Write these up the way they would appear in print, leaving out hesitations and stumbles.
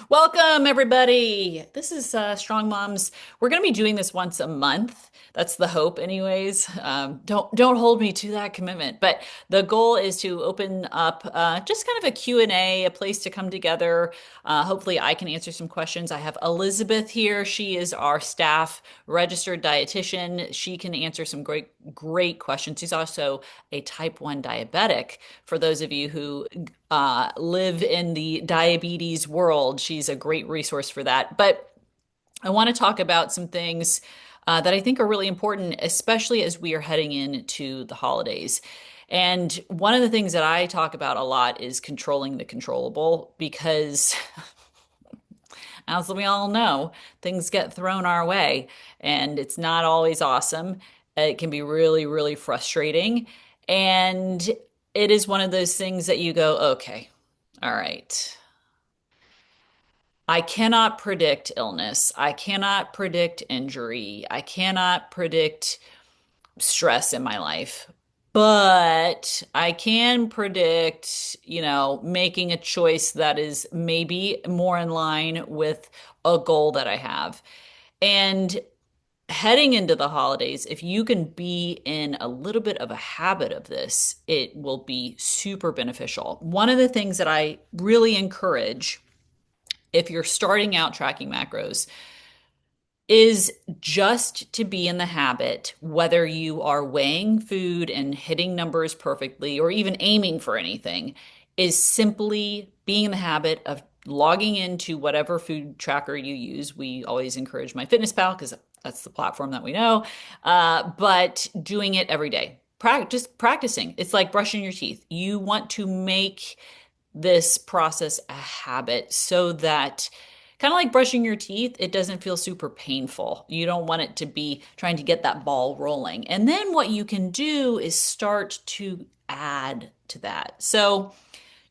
Welcome, everybody. This is Strong Moms. We're going to be doing this once a month. That's the hope, anyways. Don't hold me to that commitment. But the goal is to open up just kind of a Q&A, a place to come together. Hopefully, I can answer some questions. I have Elizabeth here. She is our staff registered dietitian. She can answer some great questions. She's also a type 1 diabetic. For those of you who live in the diabetes world, she's a great resource for that. But I want to talk about some things that I think are really important, especially as we are heading into the holidays. And one of the things that I talk about a lot is controlling the controllable because, as we all know, things get thrown our way and it's not always awesome. It can be really, really frustrating. And it is one of those things that you go, okay, all right. I cannot predict illness. I cannot predict injury. I cannot predict stress in my life. But I can predict, making a choice that is maybe more in line with a goal that I have. And heading into the holidays, if you can be in a little bit of a habit of this, it will be super beneficial. One of the things that I really encourage if you're starting out tracking macros is just to be in the habit, whether you are weighing food and hitting numbers perfectly or even aiming for anything, is simply being in the habit of logging into whatever food tracker you use. We always encourage MyFitnessPal because that's the platform that we know, but doing it every day. Just practicing. It's like brushing your teeth. You want to make this process a habit so that kind of like brushing your teeth, it doesn't feel super painful. You don't want it to be trying to get that ball rolling. And then what you can do is start to add to that. So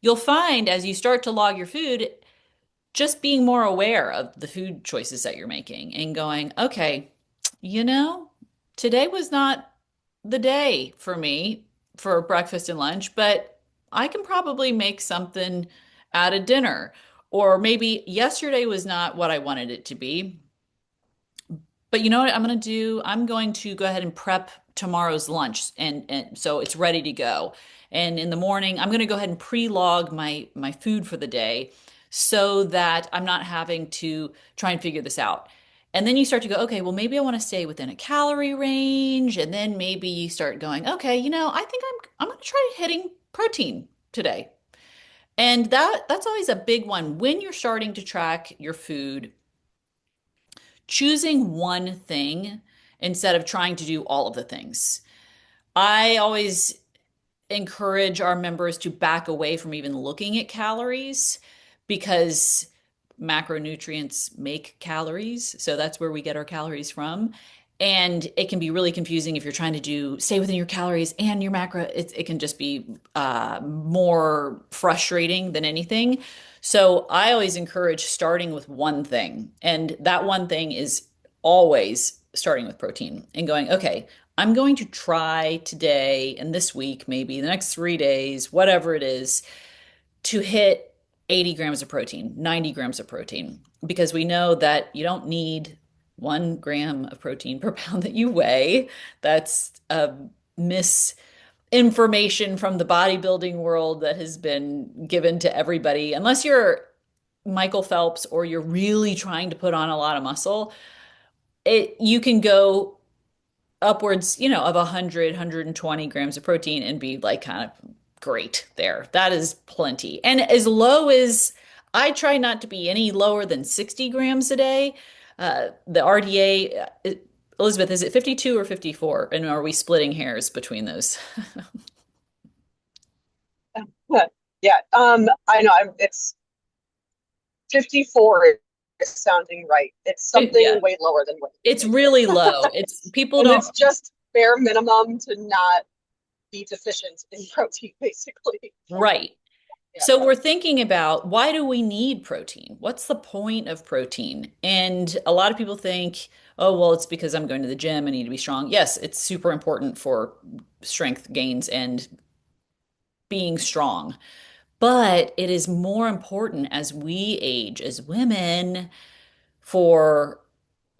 you'll find as you start to log your food, just being more aware of the food choices that you're making and going, okay, you know, today was not the day for me for breakfast and lunch, but I can probably make something at a dinner. Or maybe yesterday was not what I wanted it to be. But you know what I'm going to do? I'm going to go ahead and prep tomorrow's lunch and so it's ready to go. And in the morning, I'm going to go ahead and pre-log my food for the day so that I'm not having to try and figure this out. And then you start to go, okay, well, maybe I want to stay within a calorie range. And then maybe you start going, okay, I think I'm going to try hitting protein today. And that's always a big one when you're starting to track your food, choosing one thing instead of trying to do all of the things. I always encourage our members to back away from even looking at calories because macronutrients make calories. So that's where we get our calories from. And it can be really confusing if you're trying to do stay within your calories and your macro. It can just be more frustrating than anything. So I always encourage starting with one thing. And that one thing is always starting with protein and going, okay, I'm going to try today and this week, maybe the next 3 days, whatever it is, to hit 80 grams of protein, 90 grams of protein, because we know that you don't need 1 gram of protein per pound that you weigh. That's a misinformation from the bodybuilding world that has been given to everybody. Unless you're Michael Phelps or you're really trying to put on a lot of muscle, you can go upwards, of 100, 120 grams of protein and be like kind of great there. That is plenty. And as low as I try not to be any lower than 60 grams a day. The RDA, Elizabeth, is it 52 or 54? And are we splitting hairs between those? Yeah, I know it's 54 is sounding right. It's Yeah, something way lower than what you it's think. really low. It's people And don't, it's just bare minimum to not be deficient in protein, basically. right. Yeah. So we're thinking about why do we need protein? What's the point of protein? And a lot of people think, oh, well, it's because I'm going to the gym. I need to be strong. Yes, it's super important for strength gains and being strong. But it is more important as we age as women for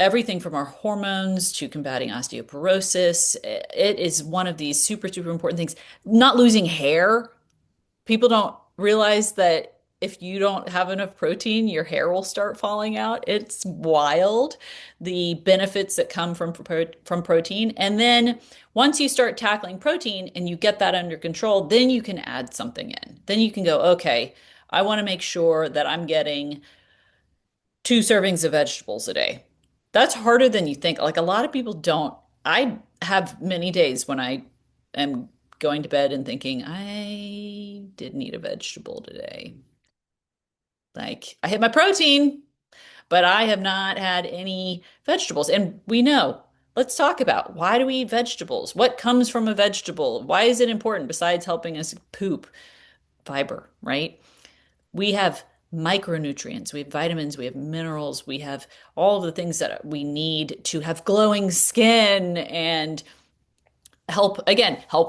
everything from our hormones to combating osteoporosis. It is one of these super, super important things. Not losing hair. People don't realize that if you don't have enough protein, your hair will start falling out. It's wild, the benefits that come from protein. And then once you start tackling protein and you get that under control, then you can add something in. Then you can go, okay, I want to make sure that I'm getting 2 servings of vegetables a day. That's harder than you think. Like a lot of people don't. I have many days when I am going to bed and thinking, I didn't eat a vegetable today. Like I hit my protein, but I have not had any vegetables. And we know, let's talk about why do we eat vegetables? What comes from a vegetable? Why is it important besides helping us poop? Fiber, right? We have micronutrients, we have vitamins, we have minerals, we have all of the things that we need to have glowing skin and help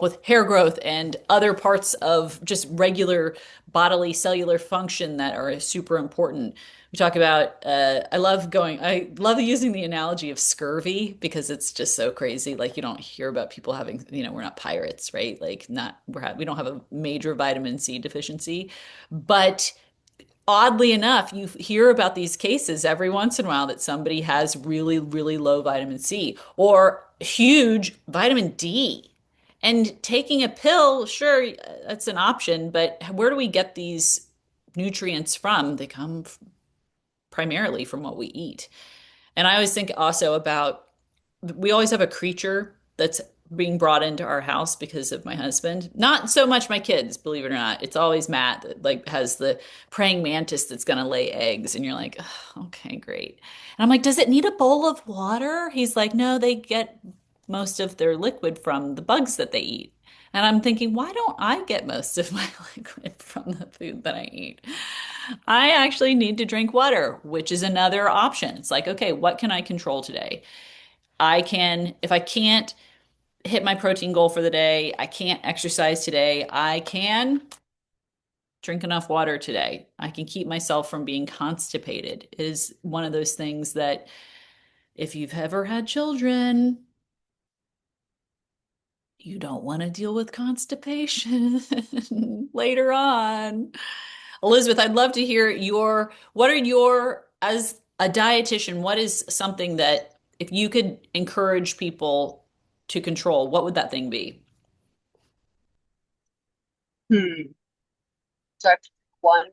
with hair growth and other parts of just regular bodily cellular function that are super important. We talk about, I love using the analogy of scurvy because it's just so crazy. Like you don't hear about people having, we're not pirates, right? Like not, we don't have a major vitamin C deficiency, but oddly enough, you hear about these cases every once in a while that somebody has really, really low vitamin C or huge vitamin D. And taking a pill, sure, that's an option, but where do we get these nutrients from? They come primarily from what we eat. And I always think also about we always have a creature that's being brought into our house because of my husband. Not so much my kids, believe it or not. It's always Matt that like has the praying mantis that's going to lay eggs, and you're like, "Ugh, okay, great." And I'm like, does it need a bowl of water? He's like, no, they get most of their liquid from the bugs that they eat. And I'm thinking, why don't I get most of my liquid from the food that I eat? I actually need to drink water, which is another option. It's like, okay, what can I control today? If I can't hit my protein goal for the day, I can't exercise today, I can drink enough water today. I can keep myself from being constipated. It is one of those things that if you've ever had children, you don't want to deal with constipation later on. Elizabeth, I'd love to hear as a dietitian, what is something that if you could encourage people to control, what would that thing be? Hmm. So I have to pick one.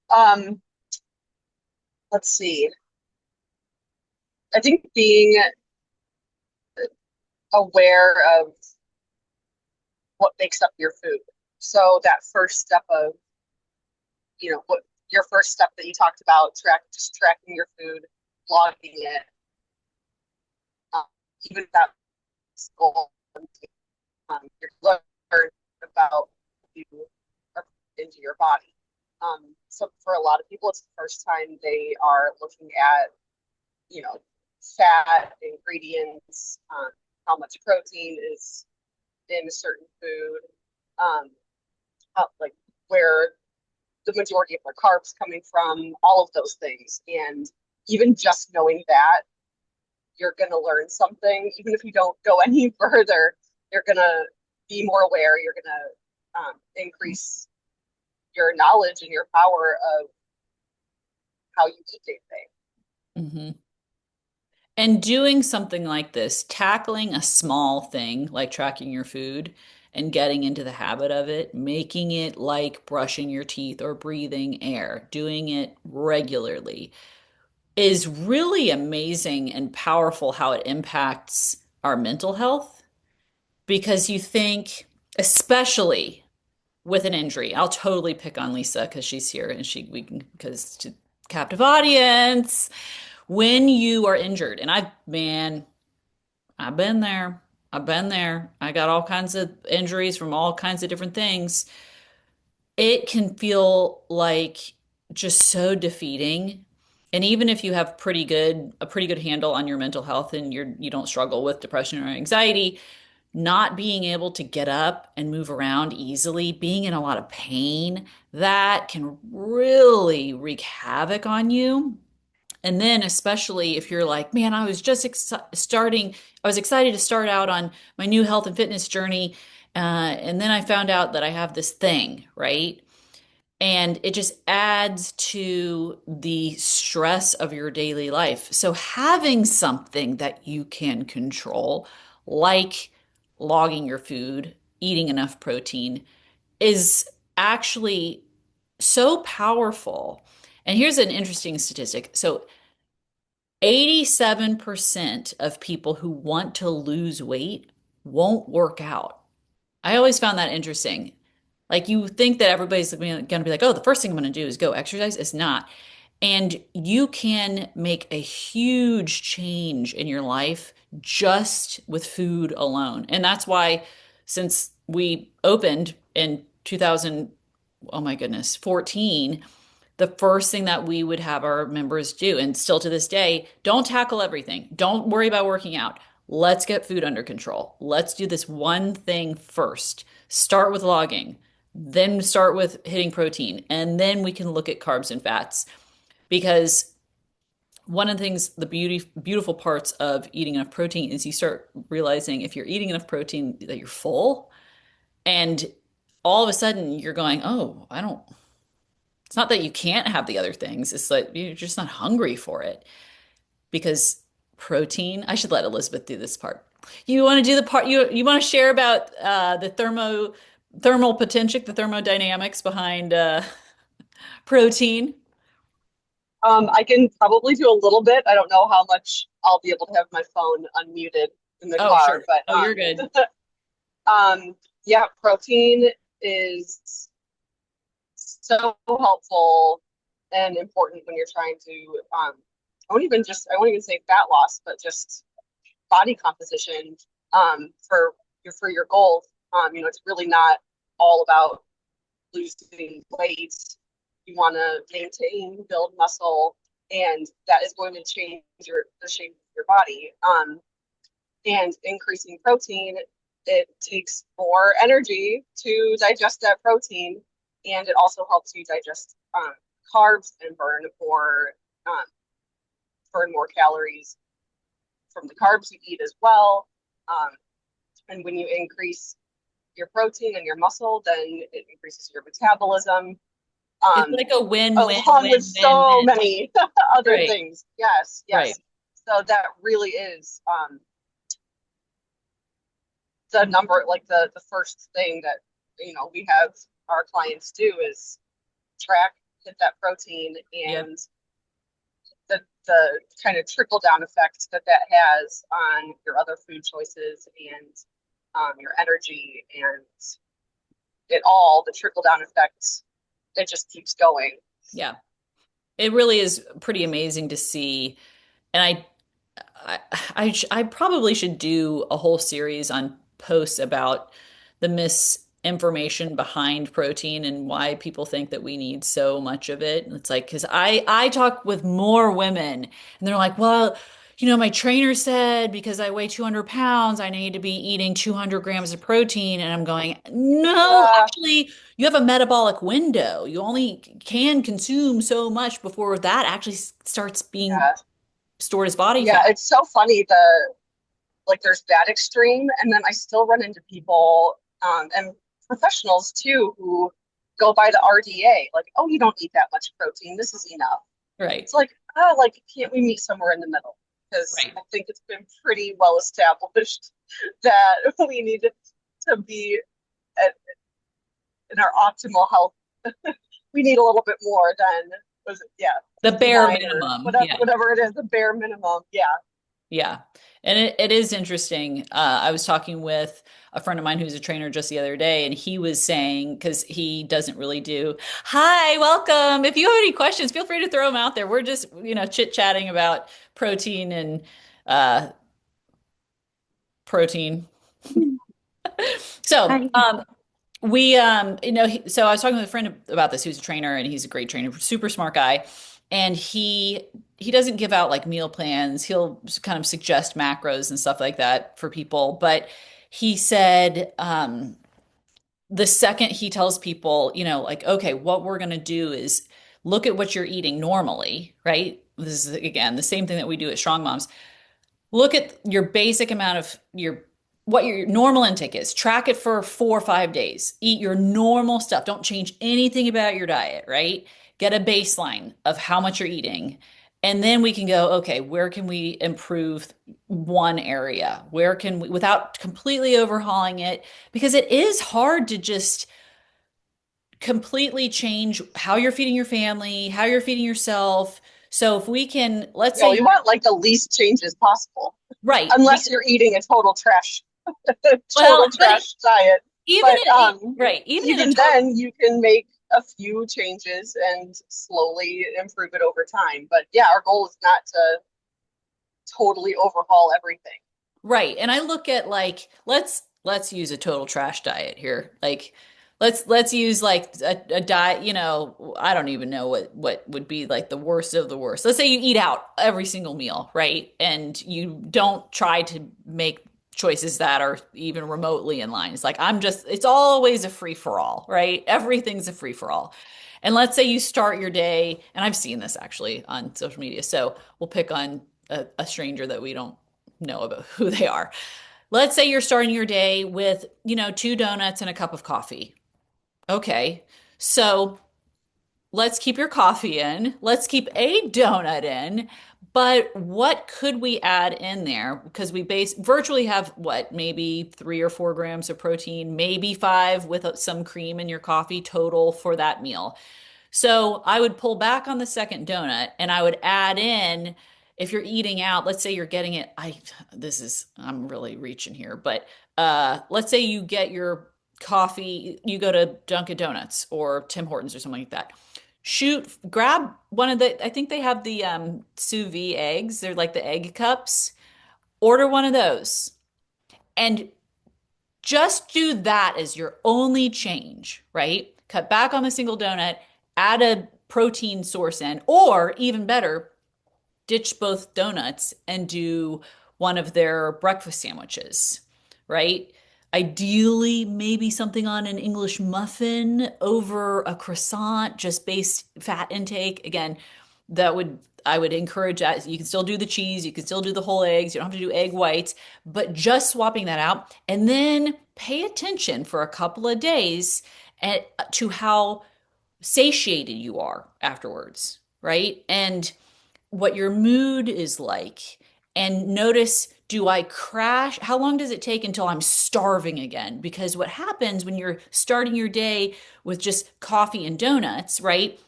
Um, let's see. I think being aware of what makes up your food. So that first step of, what your first step that you talked about, just tracking your food, logging it, um, even if that goal, you're learning about you are into your body. So for a lot of people, it's the first time they are looking at, you know, fat, ingredients, how much protein is in a certain food, um, like where the majority of their carbs coming from, all of those things. And even just knowing that, you're going to learn something. Even if you don't go any further, you're going to be more aware. You're going to increase your knowledge and your power of how you eat day to day. Mhm. And doing something like this, tackling a small thing like tracking your food and getting into the habit of it, making it like brushing your teeth or breathing air, doing it regularly is really amazing and powerful how it impacts our mental health because you think, especially with an injury, I'll totally pick on Lisa because she's here and we can, because to captive audience, when you are injured, and I've been there. I've been there. I got all kinds of injuries from all kinds of different things. It can feel like just so defeating. And even if you have a pretty good handle on your mental health and you don't struggle with depression or anxiety, not being able to get up and move around easily, being in a lot of pain, that can really wreak havoc on you. And then, especially if you're like, man, I was just starting, I was excited to start out on my new health and fitness journey. And then I found out that I have this thing, right? And it just adds to the stress of your daily life. So, having something that you can control, like logging your food, eating enough protein, is actually so powerful. And here's an interesting statistic. So, 87% of people who want to lose weight won't work out. I always found that interesting. Like you think that everybody's going to be like, oh, the first thing I'm going to do is go exercise. It's not. And you can make a huge change in your life just with food alone. And that's why since we opened in 2000, oh my goodness, 14, the first thing that we would have our members do, and still to this day, don't tackle everything. Don't worry about working out. Let's get food under control. Let's do this one thing first. Start with logging, then start with hitting protein, and then we can look at carbs and fats. Because one of the things, the beautiful parts of eating enough protein is you start realizing if you're eating enough protein that you're full, and all of a sudden you're going, oh, I don't, it's not that you can't have the other things. It's like you're just not hungry for it because protein. I should let Elizabeth do this part. You want to do the part you want to share about the thermal potential, the thermodynamics behind protein? I can probably do a little bit. I don't know how much I'll be able to have my phone unmuted in the Oh, car, sure. but Oh, you're good. yeah, protein is so helpful and important when you're trying to I won't even say fat loss, but just body composition for your goals. It's really not all about losing weight. You want to maintain, build muscle, and that is going to change the shape of your body. And increasing protein, it takes more energy to digest that protein, and it also helps you digest carbs and um, burn more calories from the carbs you eat as well. Um, and when you increase your protein and your muscle, then it increases your metabolism, It's um, like a win, win, along with win, win, so win. many other Right, things. Yes, right. yes. So that really is the number, like the first thing that we have our clients do is track, hit that protein, Yep. and the kind of trickle down effect that that has on your other food choices and your energy and the trickle down effect, it just keeps going. Yeah. It really is pretty amazing to see. And I, I probably should do a whole series on posts about the misinformation behind protein and why people think that we need so much of it. And it's like, because I talk with more women and they're like, well, my trainer said because I weigh 200 pounds, I need to be eating 200 grams of protein. And I'm going, no, Uh, actually, you have a metabolic window. You only can consume so much before that actually starts being yeah, stored as body yeah. fat. It's so funny. Like there's that extreme, and then I still run into people and professionals too who go by the RDA, like, oh, you don't eat that much protein. This is enough. Right. It's like, can't we meet somewhere in the middle? Because Right. I think it's been pretty well established that we need to be at, in our optimal health. We need a little bit more than was it? Yeah, The bare 59 or minimum. whatever, Yeah. whatever it is, the bare minimum. Yeah. Yeah. And it is interesting. I was talking with a friend of mine who's a trainer just the other day, and he was saying, because he doesn't really do, hi, welcome. If you have any questions, feel free to throw them out there. We're just, chit-chatting about protein and uh, protein. So, Hi. so I was talking with a friend about this who's a trainer and he's a great trainer, super smart guy. And he doesn't give out like meal plans. He'll kind of suggest macros and stuff like that for people, but he said, the second he tells people, like, okay, what we're going to do is look at what you're eating normally, right? This is again the same thing that we do at Strong Moms. Look at your basic amount of your what your normal intake is. Track it for 4 or 5 days. Eat your normal stuff. Don't change anything about your diet, right? Get a baseline of how much you're eating. And then we can go, okay, where can we improve one area? Where can we, without completely overhauling it? Because it is hard to just completely change how you're feeding your family, how you're feeding yourself. So if we can, let's You know, say, we want like the least changes possible, right, unless you're eating a total trash, well, total but trash diet. even But right, even in a even total, then, you can make a few changes and slowly improve it over time. But yeah, our goal is not to totally overhaul everything. right. And I look at like let's use a total trash diet here. Like let's use like a diet, I don't even know what would be like the worst of the worst. Let's say you eat out every single meal, right? And you don't try to make choices that are even remotely in line. It's like it's always a free for all, right? Everything's a free for all. And let's say you start your day, and I've seen this actually on social media. So we'll pick on a stranger that we don't know about who they are. Let's say you're starting your day with, 2 donuts and a cup of coffee. Okay. So let's keep your coffee in. Let's keep a donut in. But what could we add in there? Because we virtually have what, maybe 3 or 4 grams of protein, maybe five with some cream in your coffee total for that meal. So I would pull back on the second donut and I would add in, if you're eating out, let's say you're getting it, I'm really reaching here, but let's say you get your coffee, you go to Dunkin' Donuts or Tim Hortons or something like that. Grab one of I think they have the sous vide eggs. They're like the egg cups. Order one of those and just do that as your only change, right? Cut back on the single donut, add a protein source in, or even better, ditch both donuts and do one of their breakfast sandwiches, right? Ideally, maybe something on an English muffin over a croissant, just base fat intake. Again, that would I would encourage that. You can still do the cheese, you can still do the whole eggs, you don't have to do egg whites, but just swapping that out and then pay attention for a couple of days to how satiated you are afterwards, right? And what your mood is like. And notice, do I crash? How long does it take until I'm starving again? Because what happens when you're starting your day with just coffee and donuts, right?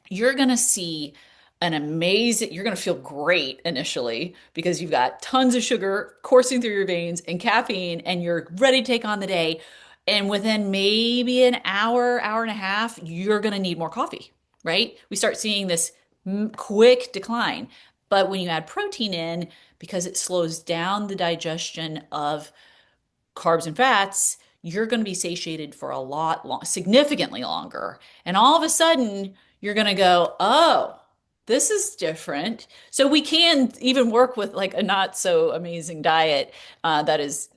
You're going to see you're going to feel great initially because you've got tons of sugar coursing through your veins and caffeine, and you're ready to take on the day. And within maybe an hour, hour and a half, you're going to need more coffee, right? We start seeing this quick decline. But when you add protein in, because it slows down the digestion of carbs and fats, you're going to be satiated for a significantly longer. And all of a sudden, you're going to go, oh, this is different. So we can even work with like a not so amazing diet that's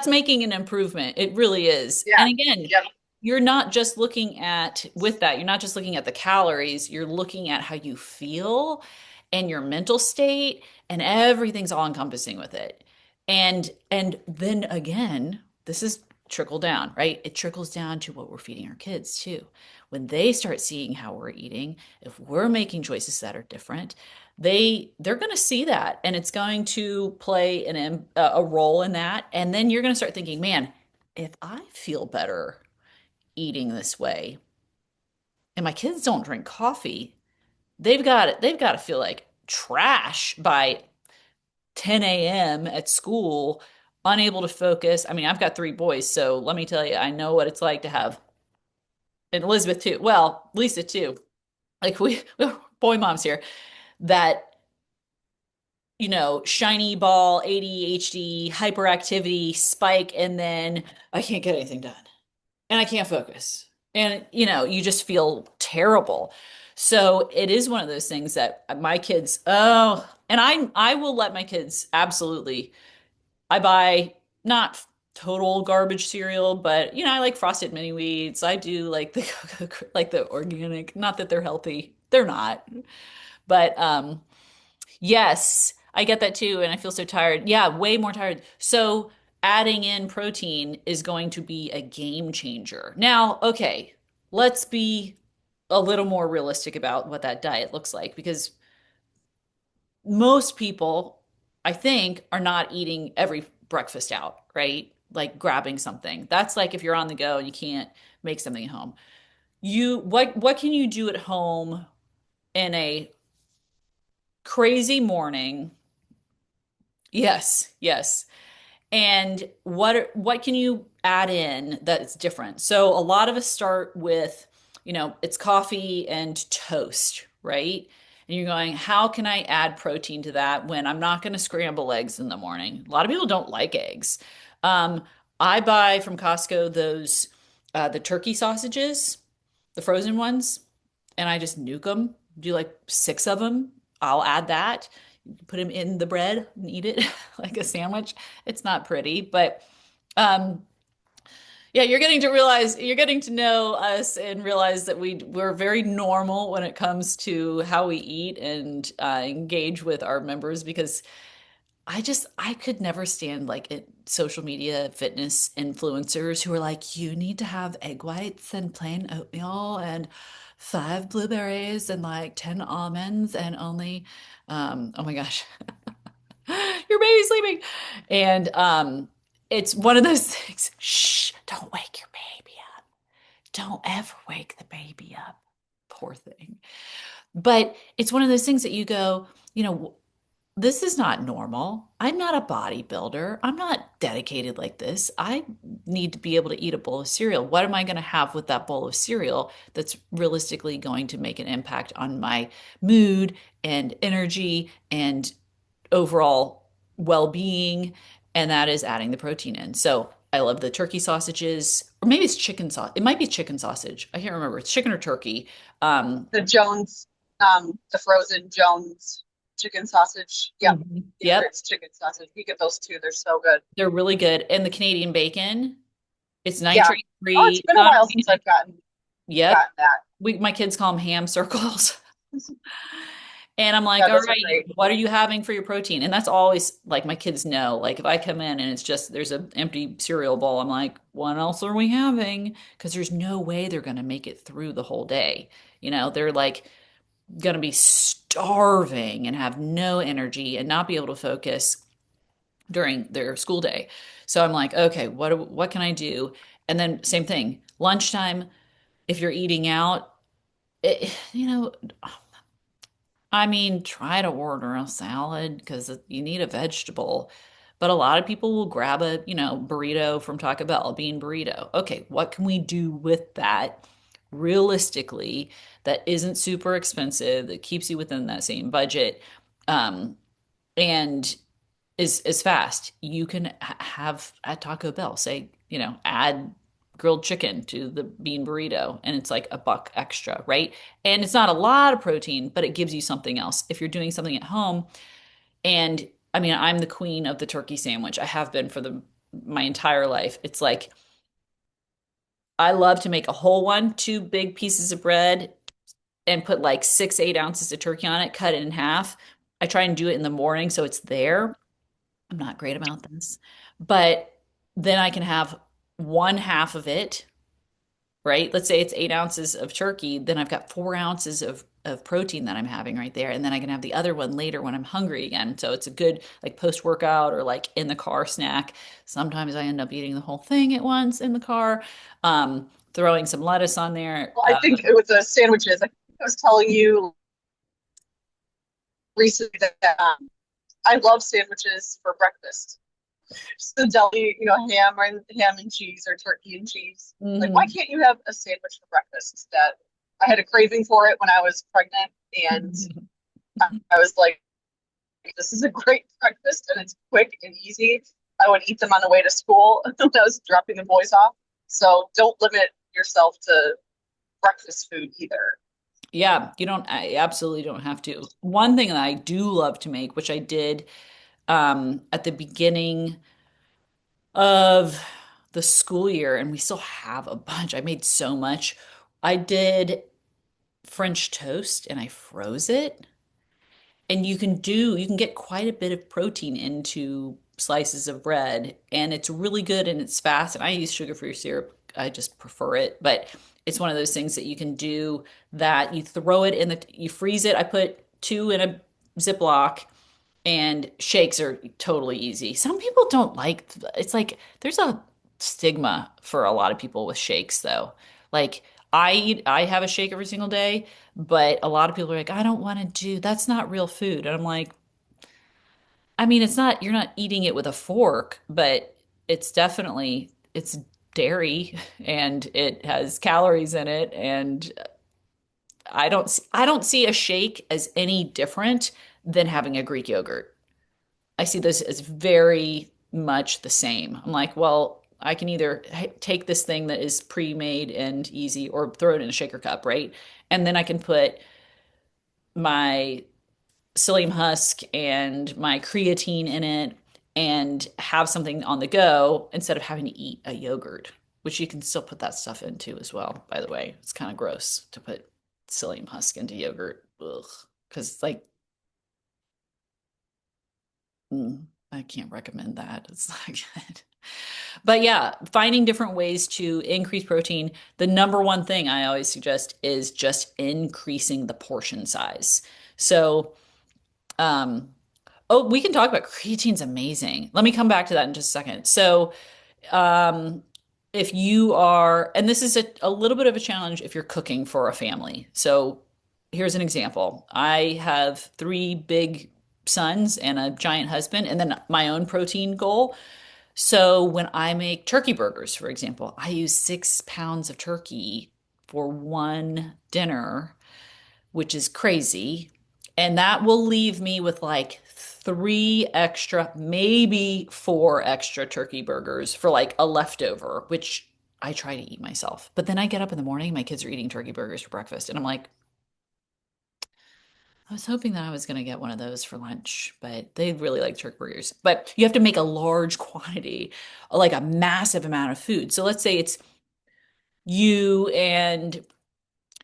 making an improvement. It really is. Yeah. And again, Yep. you're not just looking at with that, you're not just looking at the calories, you're looking at how you feel and your mental state, and everything's all encompassing with it. And then again, this is trickle down, right? It trickles down to what we're feeding our kids too. When they start seeing how we're eating, if we're making choices that are different, they're going to see that, and it's going to play a role in that. And then you're going to start thinking, man, if I feel better eating this way and my kids don't drink coffee, they've got to feel like trash by 10 a.m. at school, unable to focus. I mean, I've got 3 boys, so let me tell you, I know what it's like to have, and Elizabeth too. Well, Lisa too. Like we're boy moms here that, shiny ball, ADHD, hyperactivity spike, and then I can't get anything done and I can't focus. And, you just feel terrible. So it is one of those things that my kids, oh, and I will let my kids absolutely I buy not total garbage cereal, but I like Frosted Mini Wheats. I do like the like the organic, not that they're healthy. They're not. But yes, I get that too, and I feel so tired. Yeah, way more tired. So adding in protein is going to be a game changer. Now, okay, let's be a little more realistic about what that diet looks like because most people, I think, are not eating every breakfast out, right? Like grabbing something. That's like if you're on the go and you can't make something at home. What can you do at home in a crazy morning? Yes, yes. And what can you add in that's different? So a lot of us start with, it's coffee and toast, right? And you're going, how can I add protein to that when I'm not going to scramble eggs in the morning? A lot of people don't like eggs. Um, I buy from Costco those the turkey sausages, the frozen ones, and I just nuke them. Do like six of them. I'll add that. Put them in the bread and eat it like a sandwich. It's not pretty, but um, yeah, you're getting to know us and realize that we're very normal when it comes to how we eat and engage with our members because I could never stand like social media fitness influencers who are like, you need to have egg whites and plain oatmeal and five blueberries and like 10 almonds and only, oh my gosh, your baby's sleeping. And it's one of those things. Shh, don't wake your baby up. Don't ever wake the baby up. Poor thing. But it's one of those things that you go, this is not normal. I'm not a bodybuilder. I'm not dedicated like this. I need to be able to eat a bowl of cereal. What am I going to have with that bowl of cereal that's realistically going to make an impact on my mood and energy and overall well-being? And that is adding the protein in. So I love the turkey sausages, or maybe it's chicken sauce. It might be chicken sausage. I can't remember. It's chicken or turkey. Um, The Jones, the frozen Jones chicken sausage. Yep. Either yep, it's chicken sausage. We get those too. They're so good. they're really good. And the Canadian bacon. It's Yeah. nitrate Oh, it's free. been It's a not while since organic. I've Yep. gotten that. My kids call them ham circles. And I'm like, Yeah, all those are right, great. what are you having for your protein? And that's always like my kids know. Like if I come in and it's just there's an empty cereal bowl, I'm like, what else are we having? Because there's no way they're going to make it through the whole day. They're like going to be starving and have no energy and not be able to focus during their school day. So I'm like, okay, what can I do? And then same thing, lunchtime, if you're eating out, I mean, try to order a salad because you need a vegetable. But a lot of people will grab a, burrito from Taco Bell, a bean burrito. Okay, what can we do with that realistically that isn't super expensive, that keeps you within that same budget? And is fast. You can have at Taco Bell, say, add grilled chicken to the bean burrito, and it's like $1 extra, right? And it's not a lot of protein, but it gives you something else. If you're doing something at home, and I mean, I'm the queen of the turkey sandwich. I have been for my entire life. It's like I love to make a whole one, two big pieces of bread, and put like 6, 8 ounces of turkey on it, cut it in half. I try and do it in the morning so it's there. I'm not great about this, but then I can have one half of it, right? Let's say it's 8 ounces of turkey, then I've got 4 ounces of protein that I'm having right there. And then I can have the other one later when I'm hungry again. So it's a good like post-workout or like in the car snack. Sometimes I end up eating the whole thing at once in the car, throwing some lettuce on there. Well, I think it was the sandwiches. I was telling you recently that I love sandwiches for breakfast. Just the deli, ham and cheese or turkey and cheese. Like, why Mhm. can't you have a sandwich for breakfast? That I had a craving for it when I was pregnant, and I was like, this is a great breakfast, and it's quick and easy. I would eat them on the way to school when I was dropping the boys off. So don't limit yourself to breakfast food either. Yeah, I absolutely don't have to. One thing that I do love to make, which I did at the beginning. of the school year, and we still have a bunch. I made so much. I did French toast and I froze it. And you can get quite a bit of protein into slices of bread, and it's really good and it's fast. And I use sugar-free syrup. I just prefer it, but it's one of those things that you can do that you throw it in you freeze it. I put two in a Ziploc, and shakes are totally easy. Some people don't like, it's like there's a stigma for a lot of people with shakes though. Like I have a shake every single day, but a lot of people are like, I don't want to do, that's not real food. And I'm like, I mean, it's not, you're not eating it with a fork, but it's definitely, it's dairy and it has calories in it. And I don't see a shake as any different than having a Greek yogurt. I see this as very much the same. I'm like, well, I can either take this thing that is pre-made and easy or throw it in a shaker cup, right? And then I can put my psyllium husk and my creatine in it and have something on the go instead of having to eat a yogurt, which you can still put that stuff into as well, by the way. It's kind of gross to put psyllium husk into yogurt. Ugh. Because like I can't recommend that. It's not good. But yeah, finding different ways to increase protein. The number one thing I always suggest is just increasing the portion size. So, um, oh, we can talk about creatine's amazing. Let me come back to that in just a second. So, um, if you are, and this is a little bit of a challenge if you're cooking for a family. So here's an example. I have three big sons and a giant husband, and then my own protein goal. So when I make turkey burgers, for example, I use 6 pounds of turkey for one dinner, which is crazy. And that will leave me with like three extra, maybe four extra turkey burgers for like a leftover, which I try to eat myself. But then I get up in the morning, my kids are eating turkey burgers for breakfast, and I'm like, I was hoping that I was going to get one of those for lunch, but they really like turkey burgers. But you have to make a large quantity, like a massive amount of food. So let's say it's you and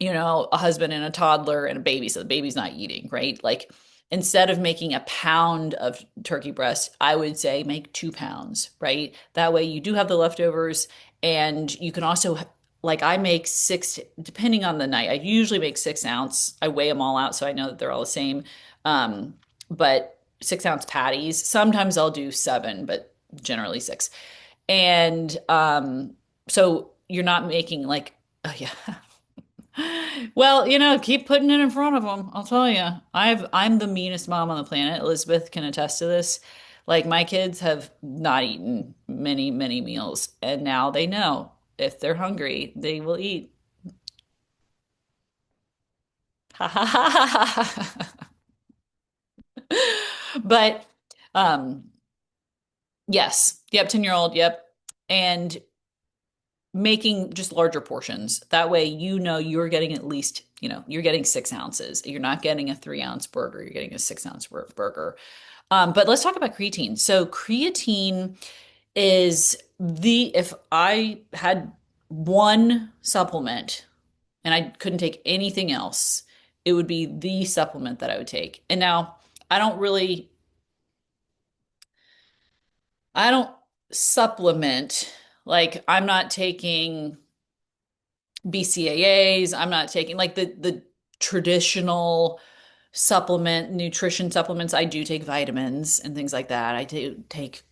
a husband and a toddler and a baby. So the baby's not eating, right? Like instead of making a pound of turkey breast, I would say make 2 pounds, right? That way you do have the leftovers and you can also, like I make six, depending on the night, I usually make 6 ounce. I weigh them all out so I know that they're all the same. But 6 ounce patties. Sometimes I'll do seven, but generally six. And so you're not making like, oh yeah. Well, keep putting it in front of them. I'll tell you. I'm the meanest mom on the planet. Elizabeth can attest to this. Like my kids have not eaten many, many meals, and now they know if they're hungry, they will eat. Ha ha ha ha ha. But yes. Yep, 10-year-old, yep. And making just larger portions. That way, you're getting at least, you're getting 6 ounces. You're not getting a 3 ounce burger. You're getting a 6 ounce burger. But let's talk about creatine. So creatine is if I had one supplement and I couldn't take anything else, it would be the supplement that I would take. And now I don't really, I don't supplement. Like I'm not taking BCAAs. I'm not taking like the traditional supplement, nutrition supplements. I do take vitamins and things like that. I do take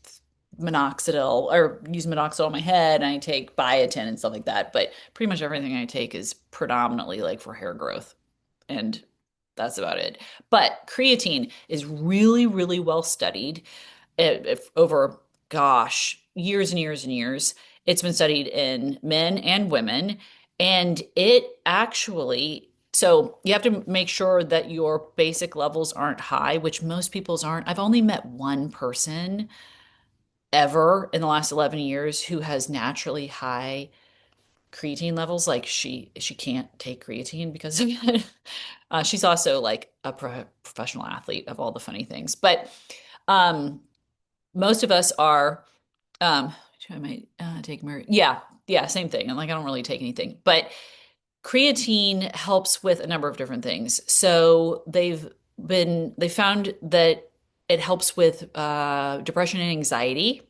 minoxidil or use minoxidil on my head, and I take biotin and stuff like that. But pretty much everything I take is predominantly like for hair growth. And that's about it. But creatine is really, really well studied over, gosh, years and years and years. It's been studied in men and women, and it actually, so you have to make sure that your basic levels aren't high, which most people's aren't. I've only met one person ever in the last 11 years who has naturally high creatine levels. Like she can't take creatine because of it. She's also like a professional athlete of all the funny things. But um, most of us are. I might take mer yeah, yeah, same thing. And like I don't really take anything, but creatine helps with a number of different things. So they found that it helps with depression and anxiety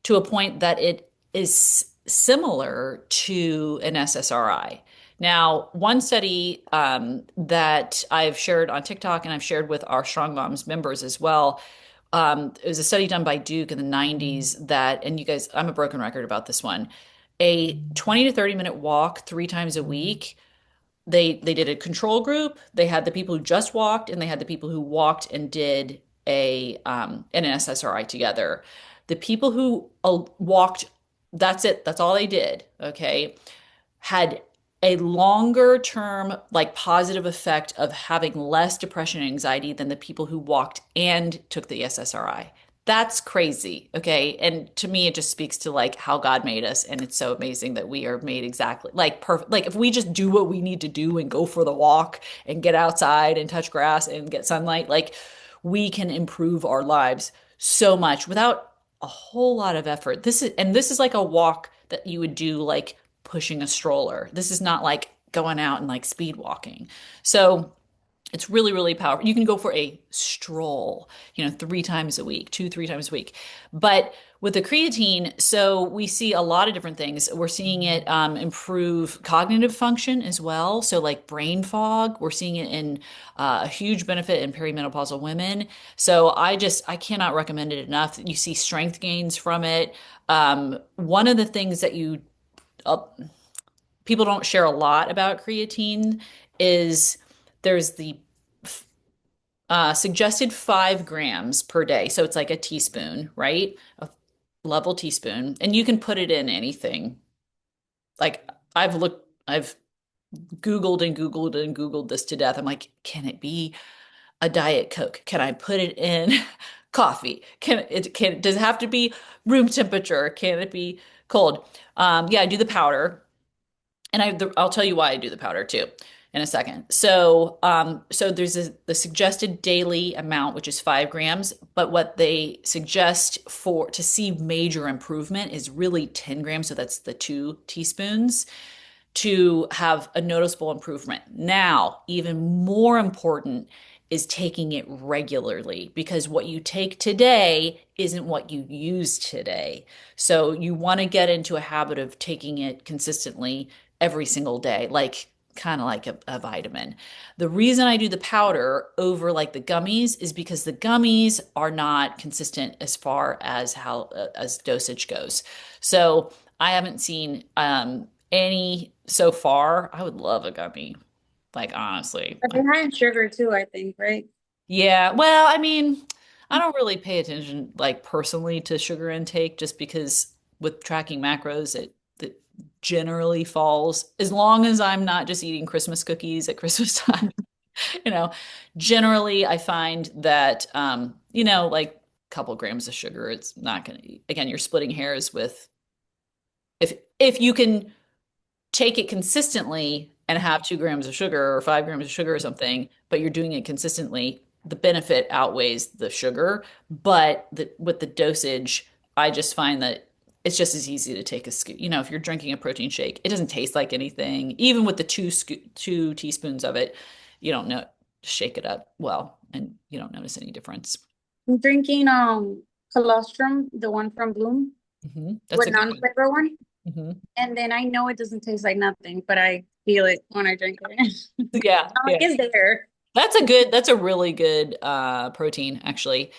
to a point that it is similar to an SSRI. Now, one study that I've shared on TikTok and I've shared with our Strong Moms members as well. It was a study done by Duke in the 90s that, and you guys, I'm a broken record about this one. A 20 to 30-minute walk 3 times a week. They did a control group. They had the people who just walked, and they had the people who walked and did an SSRI together. The people who walked, that's it. That's all they did. Okay, had a longer term, like positive effect of having less depression and anxiety than the people who walked and took the SSRI. That's crazy. Okay. And to me, it just speaks to like how God made us. And it's so amazing that we are made exactly like perfect. Like if we just do what we need to do and go for the walk and get outside and touch grass and get sunlight, like we can improve our lives so much without a whole lot of effort. This is like a walk that you would do like pushing a stroller. This is not like going out and like speed walking. So it's really, really powerful. You can go for a stroll, 3 times a week, 3 times a week. But with the creatine, so we see a lot of different things. We're seeing it improve cognitive function as well. So, like brain fog, we're seeing it in a huge benefit in perimenopausal women. So, I cannot recommend it enough. You see strength gains from it. One of the things that uh, people don't share a lot about creatine is there's the suggested 5 grams per day. So it's like a teaspoon, right? A level teaspoon. And you can put it in anything. Like I've Googled and Googled and Googled this to death. I'm like, can it be a Diet Coke? Can I put it in coffee? Does it have to be room temperature? Can it be cold? Yeah, I do the powder. And I'll tell you why I do the powder too in a second. So there's the suggested daily amount, which is 5 grams, but what they suggest for to see major improvement is really 10 grams. So that's the 2 teaspoons to have a noticeable improvement. Now, even more important is taking it regularly because what you take today isn't what you use today. So you want to get into a habit of taking it consistently every single day, like kind of like a vitamin. The reason I do the powder over like the gummies is because the gummies are not consistent as far as how as dosage goes. So I haven't seen any so far. I would love a gummy. Like honestly. But they're high in sugar too, I think, right? Yeah. Well, I mean, I don't really pay attention like personally to sugar intake just because with tracking macros it generally falls as long as I'm not just eating Christmas cookies at Christmas time. You know, generally I find that like a couple grams of sugar, it's not gonna again, you're splitting hairs with if you can take it consistently and have 2 grams of sugar or 5 grams of sugar or something, but you're doing it consistently, the benefit outweighs the sugar. But with the dosage, I just find that it's just as easy to take a scoop. If you're drinking a protein shake, it doesn't taste like anything. Even with the 2 teaspoons of it, you don't know, shake it up well, and you don't notice any difference. I'm drinking colostrum, the one from Bloom, That's with a good one. non-flavor one. Hmm. And then I know it doesn't taste like nothing, but I feel it when I drink it. Yeah, I'm like, yeah. it's there. That's a really good protein actually.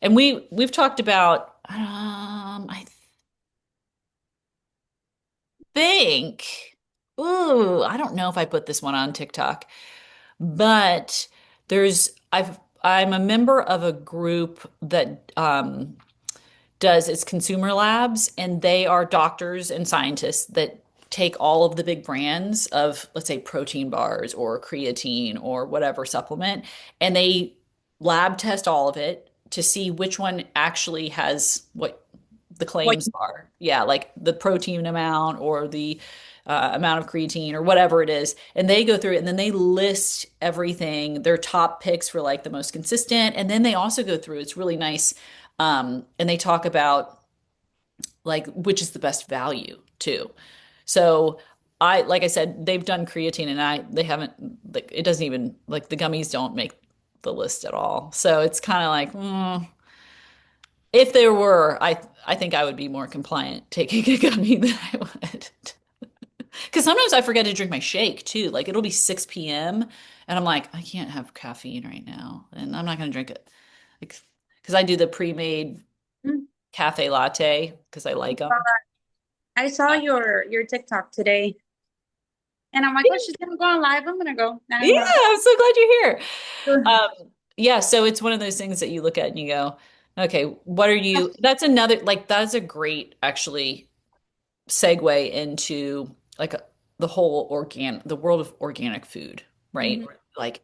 And we've talked about I think I don't know if I put this one on TikTok, but I'm a member of a group that does its consumer labs, and they are doctors and scientists that take all of the big brands of, let's say, protein bars or creatine or whatever supplement, and they lab test all of it to see which one actually has what the What claims are. Yeah, like the protein amount or the amount of creatine or whatever it is. And they go through it and then they list everything, their top picks for like the most consistent. And then they also go through, it's really nice. And they talk about like which is the best value too. So I, like I said, they've done creatine and they haven't, like, it doesn't even, like, the gummies don't make the list at all. So it's kind of like, if there were, I think I would be more compliant taking a gummy than I would. Because sometimes I forget to drink my shake too. Like it'll be 6 p.m. and I'm like, I can't have caffeine right now, and I'm not going to drink it. Like, because I do the pre-made Mm. cafe latte because I like them. I saw your TikTok today, and I'm like, oh, she's gonna go on live. I'm gonna go. I Yeah, don't know. I'm so glad you're here. Sure. Um, yeah, so it's one of those things that you look at and you go, okay, what are you? That's another, like, that's a great actually segue into like the whole the world of organic food, right? Mhm. Like,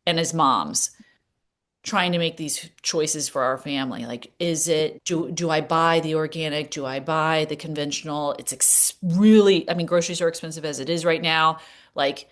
and as moms, trying to make these choices for our family. Like, is it, do I buy the organic? Do I buy the conventional? It's really, I mean, groceries are expensive as it is right now. Like,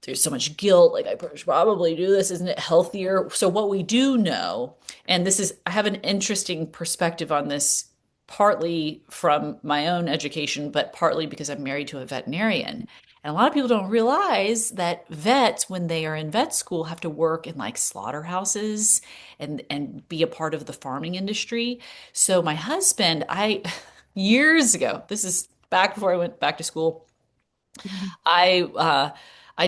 there's so much guilt. Like, I should probably do this. Isn't it healthier? So, what we do know, and this is, I have an interesting perspective on this, partly from my own education, but partly because I'm married to a veterinarian. And a lot of people don't realize that vets, when they are in vet school, have to work in like slaughterhouses and be a part of the farming industry. So, my husband, years ago, this is back before I went back to school, I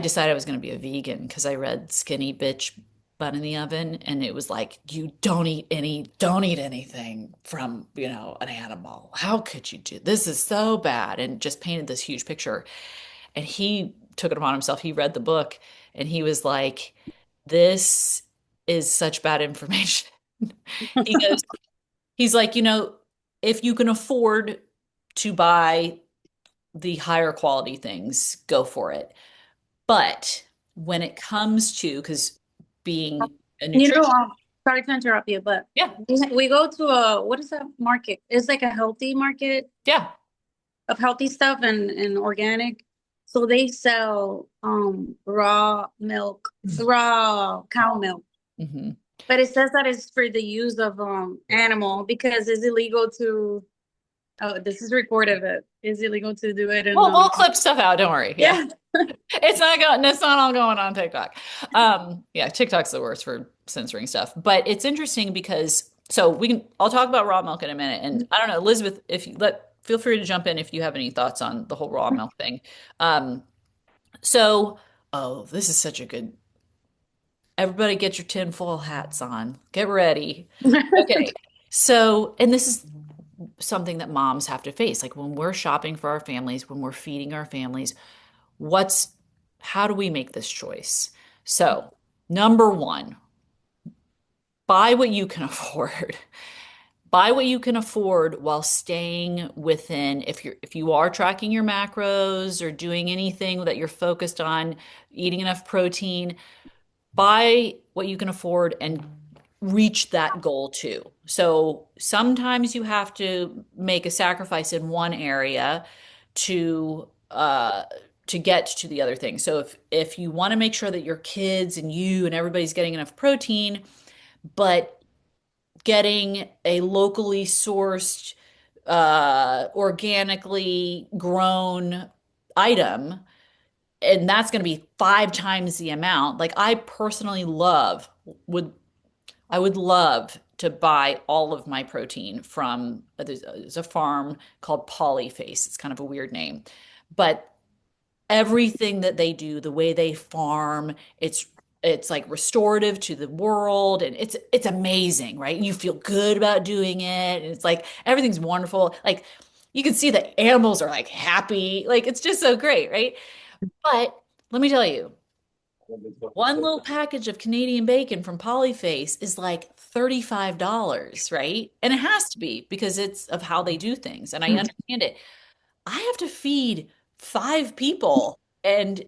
decided I was going to be a vegan because I read Skinny Bitch Bun in the Oven, and it was like, you don't eat anything from, an animal. How could you do this? Is so bad, and just painted this huge picture. And he took it upon himself. He read the book and he was like, this is such bad information. He goes, he's like, if you can afford to buy the higher quality things, go for it. But when it comes to, because being a You know, nutrition, sorry to interrupt you, but yeah, we go to a what is that market? It's like a healthy market yeah, of healthy stuff and organic. So they sell raw milk, raw cow milk. hmm. But it says that it's for the use of animal because it's illegal to oh this is recorded it is illegal to do it and We'll clip stuff out. Don't worry. Yeah, yeah. it's not going. It's not all going on TikTok. Yeah, TikTok's the worst for censoring stuff. But it's interesting because so we can. I'll talk about raw milk in a minute. And I don't know, Elizabeth, if you feel free to jump in if you have any thoughts on the whole raw milk thing. Um, so, oh, this is such a good. Everybody, get your tinfoil hats on. Get ready. Okay. So, and this is something that moms have to face. Like when we're shopping for our families, when we're feeding our families, what's, how do we make this choice? So, number one, buy what you can afford. Buy what you can afford while staying within, if you are tracking your macros or doing anything that you're focused on, eating enough protein, buy what you can afford and reach that goal too. So sometimes you have to make a sacrifice in one area to to get to the other thing. So if you want to make sure that your kids and you and everybody's getting enough protein, but getting a locally sourced, organically grown item, and that's going to be 5 times the amount. Like I personally would I would love to buy all of my protein from there's a farm called Polyface. It's kind of a weird name, but everything that they do, the way they farm, it's like restorative to the world, and it's amazing, right? You feel good about doing it, and it's like everything's wonderful. Like you can see the animals are like happy, like it's just so great, right? But let me tell you, one little package of Canadian bacon from Polyface is like $35, right? And it has to be because it's of how they do things. And I understand it. I have to feed 5 people. And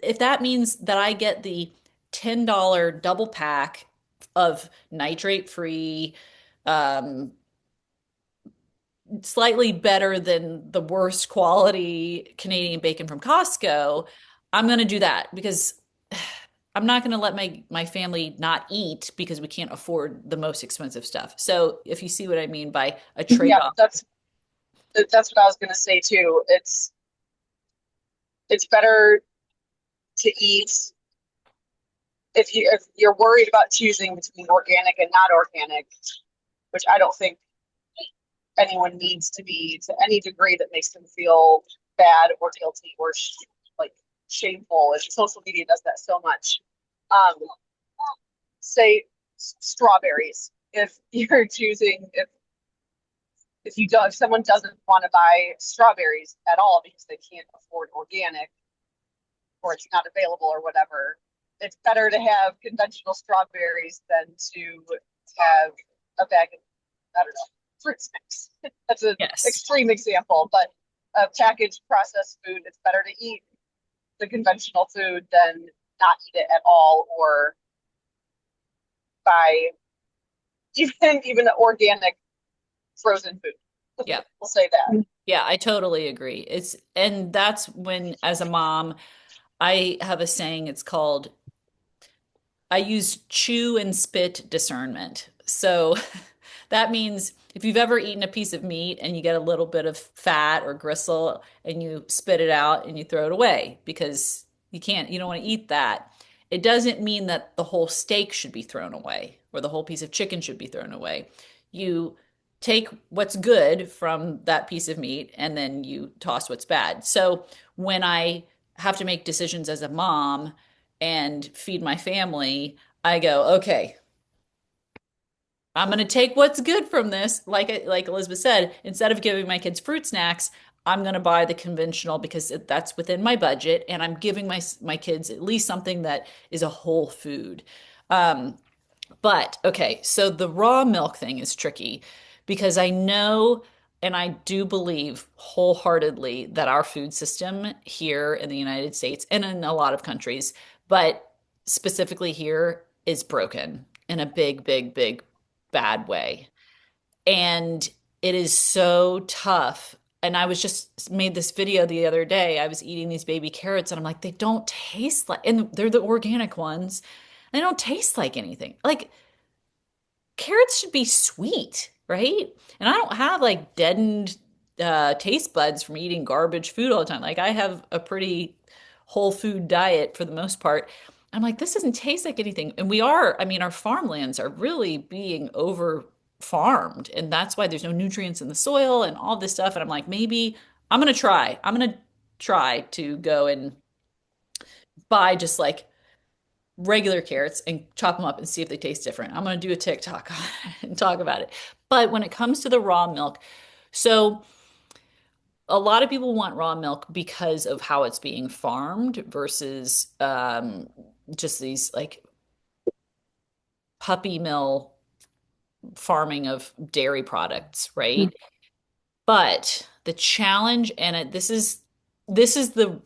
if that means that I get the $10 double pack of nitrate free, um, slightly better than the worst quality Canadian bacon from Costco, I'm going to do that because I'm not going to let my family not eat because we can't afford the most expensive stuff. So if you see what I mean by a Yeah, trade-off. that's what I was gonna say too. It's better to eat if you're worried about choosing between organic and not organic, which I don't think anyone needs to be to any degree that makes them feel bad or guilty or like shameful. And social media does that so much. Um, say strawberries. If you're choosing, if someone doesn't want to buy strawberries at all because they can't afford organic or it's not available or whatever, it's better to have conventional strawberries than to have a bag of, I don't know, fruit snacks. That's an Yes. extreme example, but a packaged processed food, it's better to eat the conventional food than not eat it at all or buy even organic frozen food. Yeah. We'll say that. Yeah, I totally agree. And that's when, as a mom, I have a saying, it's called I use chew and spit discernment. So that means if you've ever eaten a piece of meat and you get a little bit of fat or gristle and you spit it out and you throw it away because you don't want to eat that. It doesn't mean that the whole steak should be thrown away or the whole piece of chicken should be thrown away. You take what's good from that piece of meat and then you toss what's bad. So when I have to make decisions as a mom, and feed my family, I go, okay, I'm going to take what's good from this. Like Elizabeth said, instead of giving my kids fruit snacks, I'm going to buy the conventional because that's within my budget, and I'm giving my kids at least something that is a whole food. Um, but okay, so the raw milk thing is tricky because I know and I do believe wholeheartedly that our food system here in the United States and in a lot of countries, but specifically here, is broken in a big, big, big, bad way. And it is so tough. And I was just made this video the other day. I was eating these baby carrots and I'm like, they don't taste like, and they're the organic ones. They don't taste like anything. Like carrots should be sweet, right? And I don't have like deadened taste buds from eating garbage food all the time. Like I have a pretty whole food diet for the most part. I'm like, this doesn't taste like anything. And I mean, our farmlands are really being over farmed. And that's why there's no nutrients in the soil and all this stuff. And I'm like, maybe I'm going to try to go and buy just like regular carrots and chop them up and see if they taste different. I'm going to do a TikTok on it and talk about it. But when it comes to the raw milk, so a lot of people want raw milk because of how it's being farmed versus just these like puppy mill farming of dairy products, right? But the challenge and this is the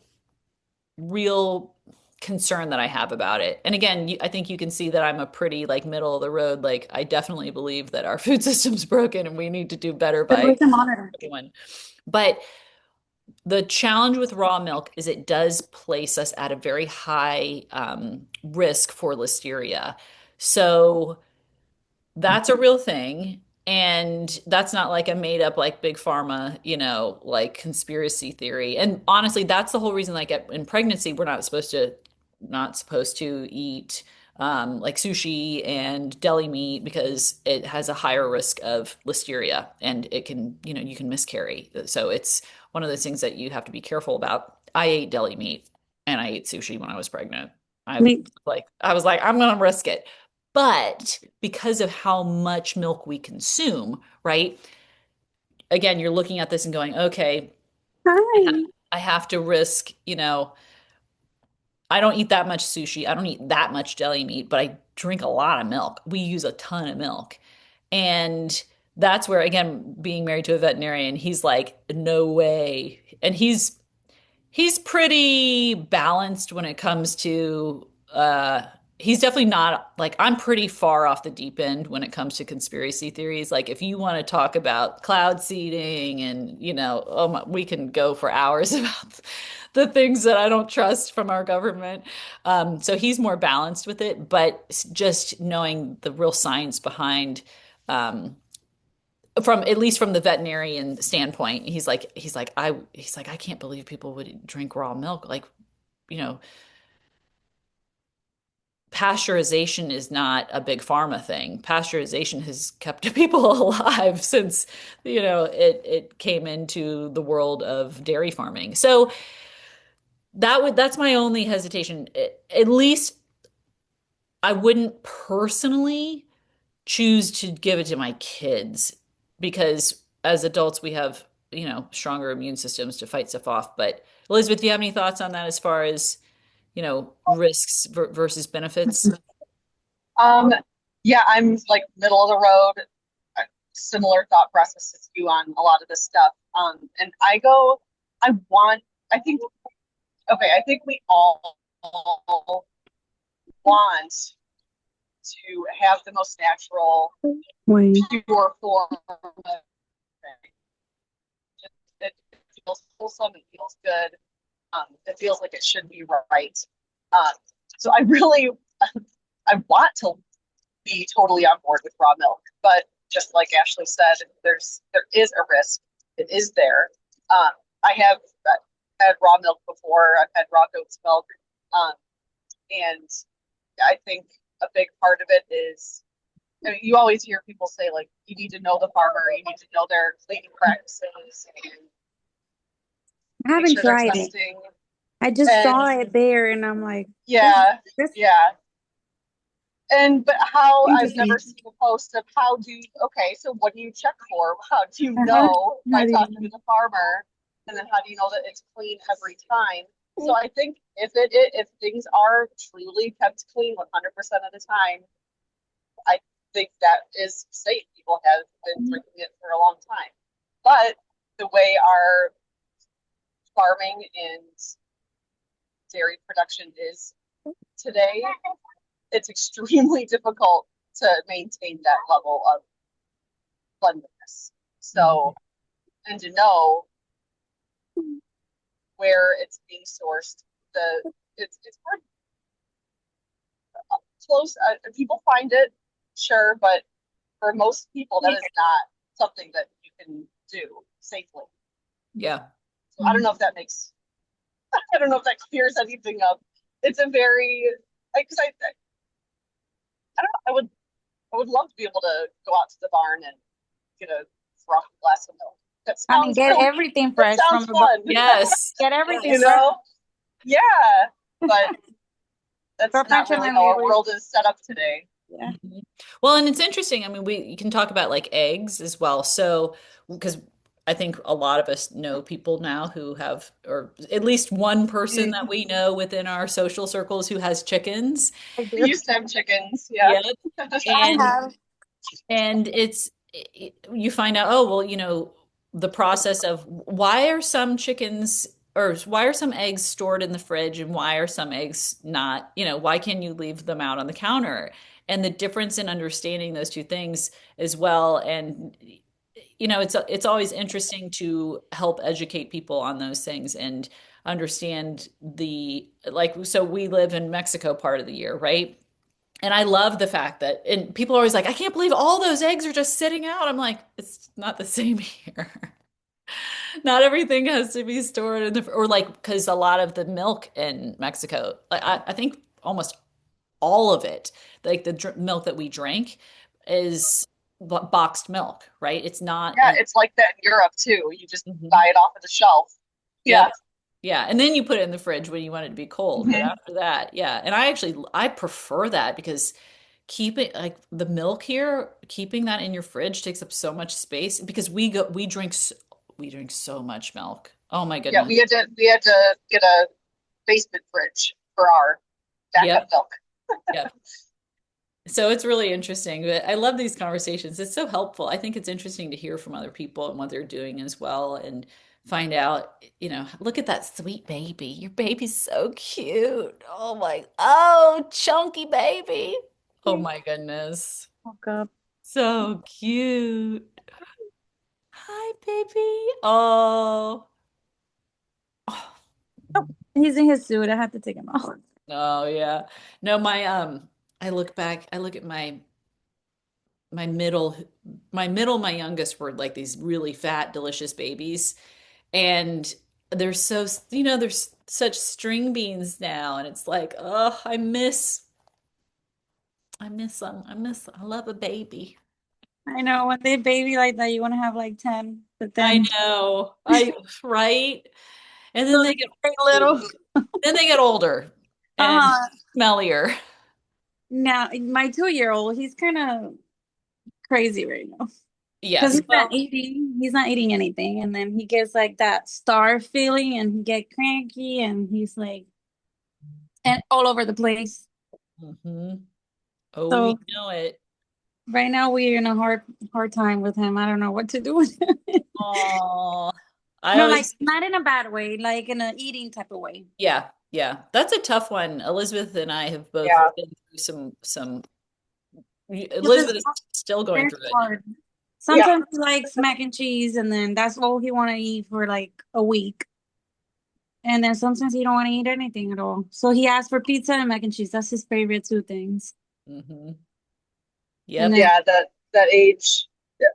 real concern that I have about it. And again, I think you can see that I'm a pretty like middle of the road. Like I definitely believe that our food system's broken and we need to do better But by we can monitor. everyone. But the challenge with raw milk is it does place us at a very high risk for listeria. So that's a real thing. And that's not like a made up like big pharma, like conspiracy theory. And honestly, that's the whole reason like in pregnancy, we're not supposed to eat like sushi and deli meat because it has a higher risk of listeria and it can, you can miscarry. So it's one of those things that you have to be careful about. I ate deli meat and I ate sushi when I was pregnant. Me, I was like, I'm gonna risk it. But because of how much milk we consume, right? Again, you're looking at this and going, okay, hi. I have to risk, I don't eat that much sushi. I don't eat that much deli meat, but I drink a lot of milk. We use a ton of milk. And that's where, again, being married to a veterinarian, he's like, no way. And he's pretty balanced when it comes to he's definitely not like I'm pretty far off the deep end when it comes to conspiracy theories. Like if you want to talk about cloud seeding and oh my, we can go for hours about the things that I don't trust from our government. So he's more balanced with it, but just knowing the real science behind, um, from at least from the veterinarian standpoint, he's like, I can't believe people would drink raw milk. Like, you know, pasteurization is not a big pharma thing. Pasteurization has kept people alive since, it came into the world of dairy farming. So that's my only hesitation. At least I wouldn't personally choose to give it to my kids because as adults we have, stronger immune systems to fight stuff off. But Elizabeth, do you have any thoughts on that as far as, risks versus benefits? Um, yeah, I'm like middle of the road, similar thought process as you on a lot of this stuff. And I want, I think, okay, I think we all want to have the most natural, Wait. pure form of thing. It feels wholesome, it feels good, it feels like it should be right. Um, so I really, I want to be totally on board with raw milk, but just like Ashley said, there is a risk. It is there. Um, I have had raw milk before. I've had raw goat's milk, um, and I think a big part of it is, I mean, you always hear people say like you need to know the farmer, you need to know their cleaning practices, and I make haven't sure they're tried it. testing. I just And saw it there and I'm like, yeah, this is yeah. And but how I've never interesting. seen a post of how do you, okay, so what do you check for? How do you Uh-huh. know How by do talking you to the farmer? And then how do you know that it's clean every time? So I think if things are truly kept clean 100% of the time, I think that is safe. People have been drinking it for a long time. But the way our farming and dairy production is today, it's extremely difficult to maintain that level of cleanliness. So, and to know where it's being sourced, it's hard, close. People find it, sure, but for most people, that is not something that you can do safely. Yeah. So I don't know if that makes, I don't know if that clears anything up. It's a very, because I don't know, I would love to be able to go out to the barn and get a frothy glass of milk. That I mean, sounds get really, everything that fresh from sounds the fun, Yes. get everything you fresh. know? Yeah, but that's not really how our Professionally, world is set up today. yeah. Mhm. Well, and it's interesting. I mean, you can talk about like eggs as well. So, because I think a lot of us know people now who have, or at least one person Mm. that we know within our social circles who has chickens. I We do. used to have chickens, yeah. Yeah. I And have. you find out, oh, well, the process of why are some chickens or why are some eggs stored in the fridge and why are some eggs not, why can you leave them out on the counter? And the difference in understanding those two things as well. And, it's always interesting to help educate people on those things and understand so we live in Mexico part of the year, right? And I love the fact that, and people are always like, I can't believe all those eggs are just sitting out. I'm like, it's not the same here. Not everything has to be stored in or like, because a lot of the milk in Mexico, like I think almost all of it, like the milk that we drink is boxed milk, right? It's not Yeah, in. it's like that in Europe too. You just Mhm. buy it off of the shelf. Yeah. Yep. Yeah. And then you put it in the fridge when you want it to be cold. But Hmm. after that, yeah. And I prefer that because keeping like the milk here, keeping that in your fridge takes up so much space because we drink so much milk. Oh my Yeah, goodness. we had to get a basement fridge for our backup Yep. milk. Yep. So it's really interesting. But I love these conversations. It's so helpful. I think it's interesting to hear from other people and what they're doing as well and find out, look at that sweet baby. Your baby's so cute. Oh, chunky baby. Oh my goodness. Woke up. So cute. Hi, baby. Oh. Oh, he's in his suit. I have to take him off. Oh yeah. No, I look back, I look at my middle my youngest were like these really fat, delicious babies. And they're so, there's such string beans now. And it's like, oh, I miss them. I love a baby. I know when they baby like that, you want to have like 10, but I then know. Right. And so they get little. then they get older and Uh, smellier. now my 2-year-old, he's kind of crazy right now because Yes. Well, he's not eating anything, and then he gets like that star feeling, and he get cranky, and he's like and all over the place. mhm. Oh, we So know it. right now we're in a hard time with him. I don't know what to do with him. Oh, I No, like always, not in a bad way, like in a eating type of way. yeah, yeah. That's a tough one. Elizabeth and I have both Yeah. been through some. Because Elizabeth is still going it's through it. hard. Yeah. Sometimes he likes mac and cheese, and then that's all he want to eat for like a week. And then sometimes he don't want to eat anything at all. So he asks for pizza and mac and cheese. That's his favorite two things. Hmm. And Yep. then Yeah, that age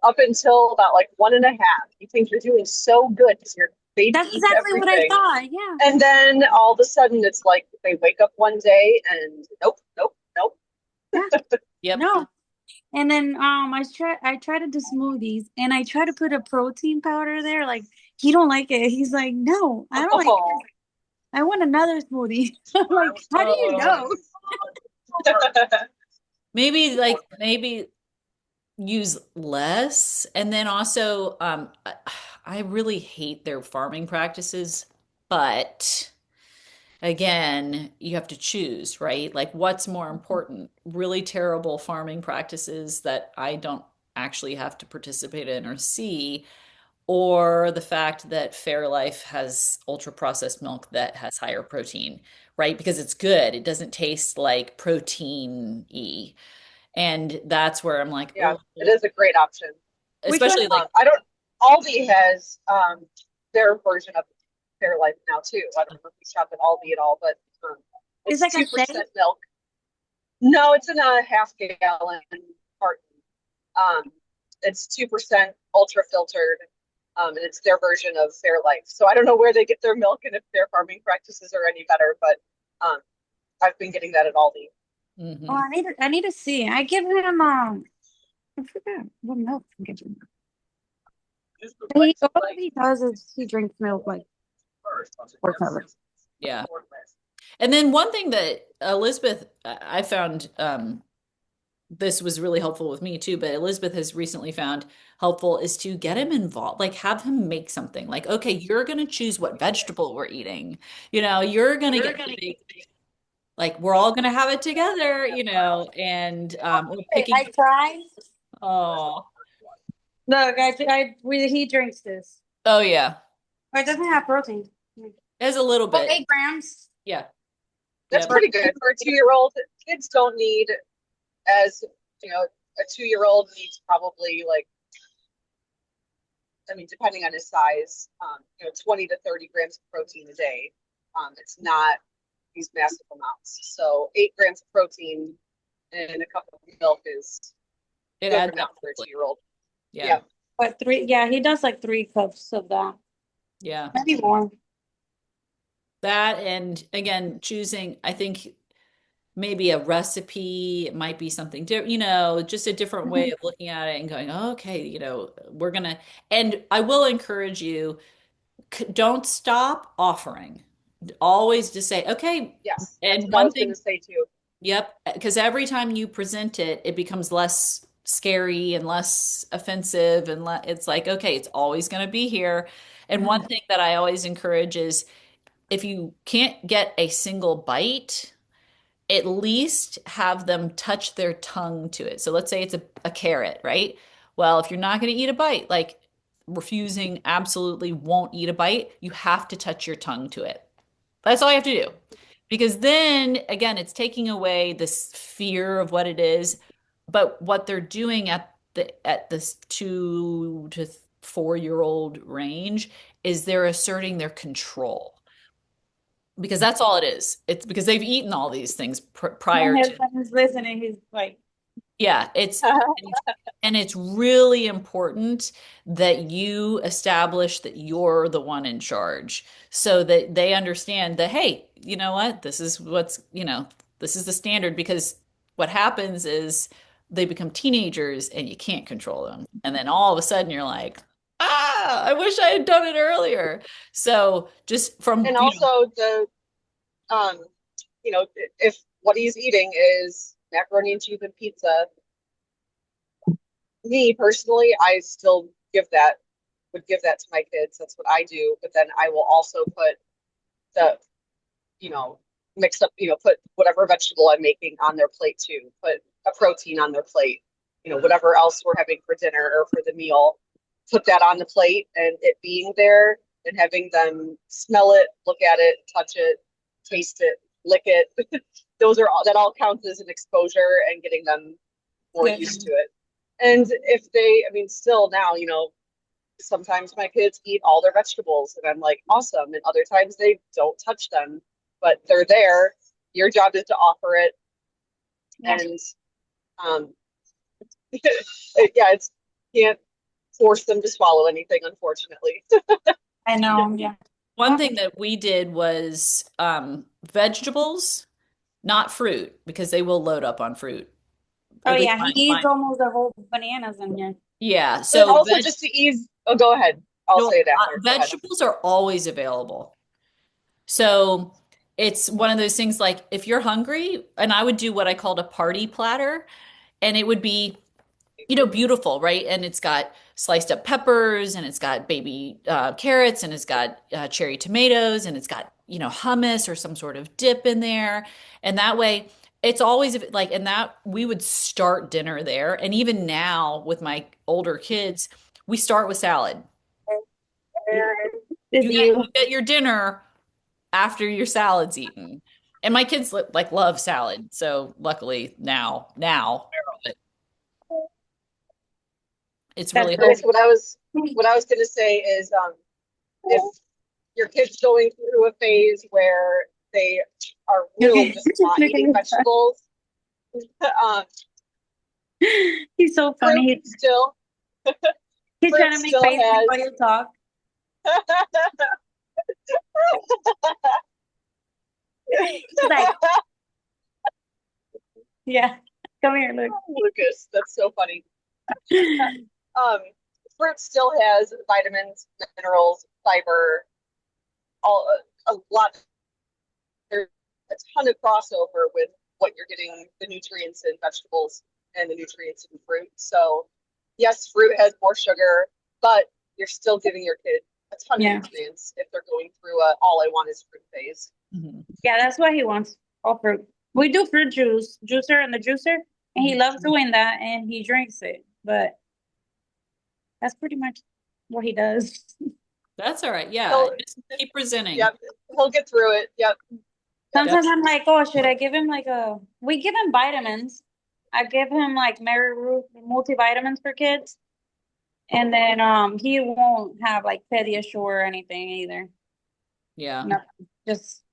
up until about like 1.5, you think you're doing so good because your baby that's eats exactly what I everything. thought. Yeah. And then all of a sudden it's like they wake up one day and nope, nope, nope. Yeah. Yep. No. And then I try to do smoothies, and I try to put a protein powder there. Like he don't like it. He's like, no, I don't like Oh. it. I want another smoothie. I'm like, how do you Oh, know? maybe use less. And then also, I really hate their farming practices, but again, you have to choose, right? Like what's more important? Really terrible farming practices that I don't actually have to participate in or see, or the fact that Fairlife has ultra processed milk that has higher protein, right? Because it's good. It doesn't taste like protein-y. And that's where I'm like, Yeah, oh, it is a great option. Which one? especially like, I don't. Aldi has their version of Fairlife now too. I don't know if you shop at Aldi at all, but It's it's like a two shake. percent milk. No, it's in a half-gallon carton. Um, it's 2% ultra filtered, and it's their version of Fairlife. So I don't know where they get their milk and if their farming practices are any better, but um, I've been getting that at Aldi. Oh, mhm. I need to see. I give him I forgot what milk I give him. He all he does is he drinks milk like forever. Yeah. And then one thing that Elizabeth, I found, this was really helpful with me too, but Elizabeth has recently found helpful is to get him involved, like have him make something. Like, okay, you're going to choose what vegetable we're eating. You're going to get to make, like, we're all going to have it together, and we're picking. I try. Oh, Look, he drinks this. oh yeah, Oh, it doesn't have protein. there's a little Oh, bit. 8 grams. Yeah, That's yep, pretty good for a 2 year old. Kids don't need as a 2 year old needs probably like, I mean, depending on his size, 20 to 30 grams of protein a day. It's not these massive amounts. So 8 grams of protein in a cup of milk is it good adds up enough for a quickly. 2 year old. Yeah, Yeah. But three, yeah, he does like 3 cups of that. yeah. Maybe more. That and again, choosing, I think maybe a recipe might be something different, just a different way Mhm. of looking at it and going, oh, okay, we're gonna, and I will encourage you, don't stop offering. Always just say, okay, Yes. That's and what I one was going to thing, say too. yep, because every time you present it, it becomes less scary and less offensive, and it's like, okay, it's always going to be here. And one thing that I always encourage is if you can't get a single bite, at least have them touch their tongue to it. So let's say it's a carrot, right? Well, if you're not going to eat a bite, like refusing absolutely won't eat a bite, you have to touch your tongue to it. That's all you have to do. Because then again, it's taking away this fear of what it is. But what they're doing at this 2 to 4 year old range is they're asserting their control. because that's all it is. It's because they've eaten all these things My prior to. husband is listening. He's like, Yeah, and it's really important that you establish that you're the one in charge so that they understand that, hey, you know what? This is this is the standard because what happens is they become teenagers and you can't control them. And then all of a sudden you're like, I wish I had done it earlier. So just from, And also um, if what he's eating is macaroni and cheese and pizza, me personally, I still give that would give that to my kids. That's what I do. But then I will also put the, you know, mix up, put whatever vegetable I'm making on their plate too. Put a protein on their plate. Whatever else we're having for dinner or for the meal, put that on the plate and it being there and having them smell it, look at it, touch it, taste it, lick it. That all counts as an exposure and getting them more good. used to it. And if they, I mean, still now, sometimes my kids eat all their vegetables and I'm like, awesome. And other times they don't touch them, but they're there. Your job is to offer it. Yeah, And um, it's can't force them to swallow anything, unfortunately. I know. Yeah. one thing that we did was vegetables, not fruit, because they will load up on fruit. Oh At least yeah, he mine. eats almost the whole bananas in here. Yeah. But So also just to ease, oh, go ahead. I'll no, say it after. Go ahead. vegetables are always available. So it's one of those things like if you're hungry, and I would do what I called a party platter, and it would be, beautiful, right? And it's got sliced up peppers, and it's got baby carrots, and it's got cherry tomatoes, and it's got, hummus or some sort of dip in there. And that way, it's always like, and that we would start dinner there. And even now with my older kids, we start with salad. It's You you. get your dinner after your salad's eaten. And my kids like love salad. So luckily now it's That's really Okay, hard. good. so what I was gonna say is if your kid's going through a phase where they are really Okay. just not Look at eating his butt. vegetables, um, He's so fruit funny. still He's trying fruit to make still faces while has you talk. He's like, yeah, come here, look. Lucas. That's so funny. Um, Fruit still has vitamins, minerals, fiber, all a lot. There's a ton of crossover with what you're getting the nutrients in vegetables and the nutrients in fruit. So yes, fruit has more sugar, but you're still giving your kid a ton of Yeah, nutrients if they're going through a all I want is fruit phase. Mhm. yeah, that's what he wants. All fruit. We do fruit juicer and the juicer, and he loves doing that, and he drinks it. But that's pretty much what he does. That's all right. Yeah. He'll, Just keep presenting. yep, he'll get through it. Yep, yep. Yep. Sometimes I'm like, oh, should I give him like a? We give him vitamins. I give him like Mary Ruth multivitamins for kids, and then he won't have like Pediasure or anything either. Yeah. Nothing. Just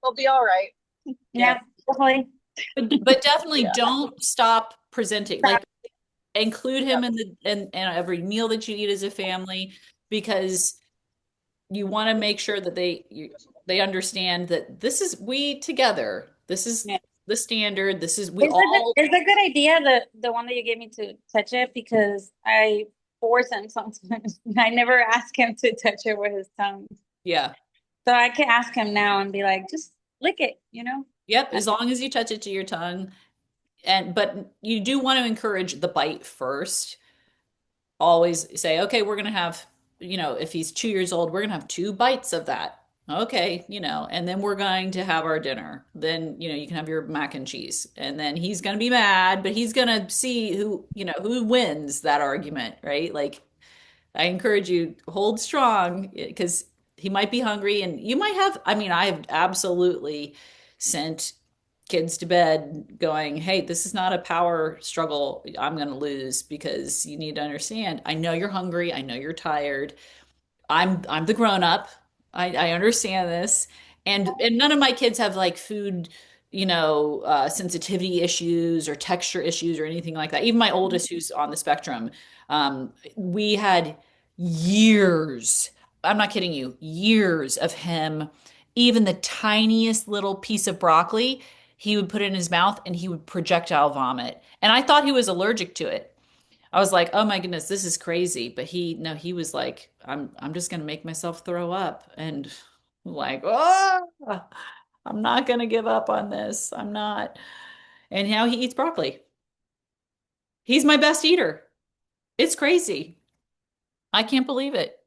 He'll be all right. yeah, Yep. hopefully. But definitely Yeah, don't stop presenting. Like include him yep. in every meal that you eat as a family because you want to make sure that they understand that this is we together. This is Yeah. the standard. This is we all. It's a good idea the one that you gave me to touch it because I force him sometimes. I never ask him to touch it with his tongue. Yeah. So I can ask him now and be like, just lick it, you know? Yep, as long as you touch it to your tongue. And but you do want to encourage the bite first. Always say, okay, we're gonna have, if he's 2 years old, we're gonna have two bites of that. Okay, and then we're going to have our dinner. Then, you can have your mac and cheese. And then he's gonna be mad, but he's gonna see who wins that argument, right? Like I encourage you hold strong because he might be hungry and you might have, I mean, I have absolutely sent kids to bed going, "Hey, this is not a power struggle I'm going to lose because you need to understand. I know you're hungry, I know you're tired. I'm the grown up. I understand this And none of my kids have like food, sensitivity issues or texture issues or anything like that. Even my oldest, who's on the spectrum, we had years, I'm not kidding you, years of him, even the tiniest little piece of broccoli, he would put it in his mouth and he would projectile vomit. And I thought he was allergic to it. I was like, "Oh my goodness, this is crazy." But no, he was like, I'm just gonna make myself throw up." And like, "Oh, I'm not gonna give up on this. I'm not." And now he eats broccoli. He's my best eater. It's crazy. I can't believe it.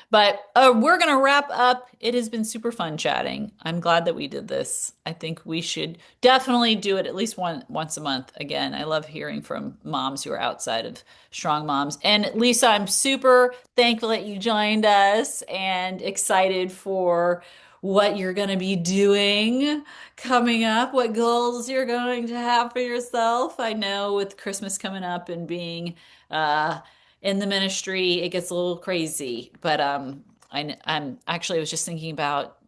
But we're going to wrap up. It has been super fun chatting. I'm glad that we did this. I think we should definitely do it at least once a month again. I love hearing from moms who are outside of Strong Moms. And Lisa, I'm super thankful that you joined us and excited for what you're going to be doing coming up, what goals you're going to have for yourself. I know with Christmas coming up and being uh in the ministry, it gets a little crazy. But I'm actually I was just thinking about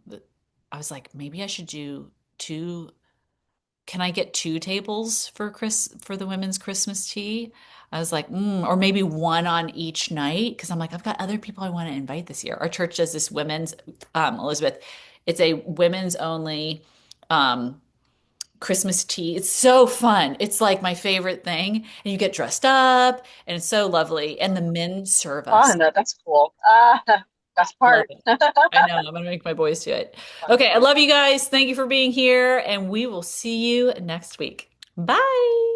I was like, maybe I should do two. Can I get two tables for the women's Christmas tea? I was like, or maybe one on each night because I'm like, I've got other people I want to invite this year. Our church does this women's, Elizabeth, it's a women's only um Christmas tea. It's so fun. It's like my favorite thing. And you get dressed up and it's so lovely. And the men serve us. Fun. That's cool. Best Love part. it. I know. I'm gonna make my boys do it. Okay, I love you guys. Thank you for being here, and we will see you next week. Bye.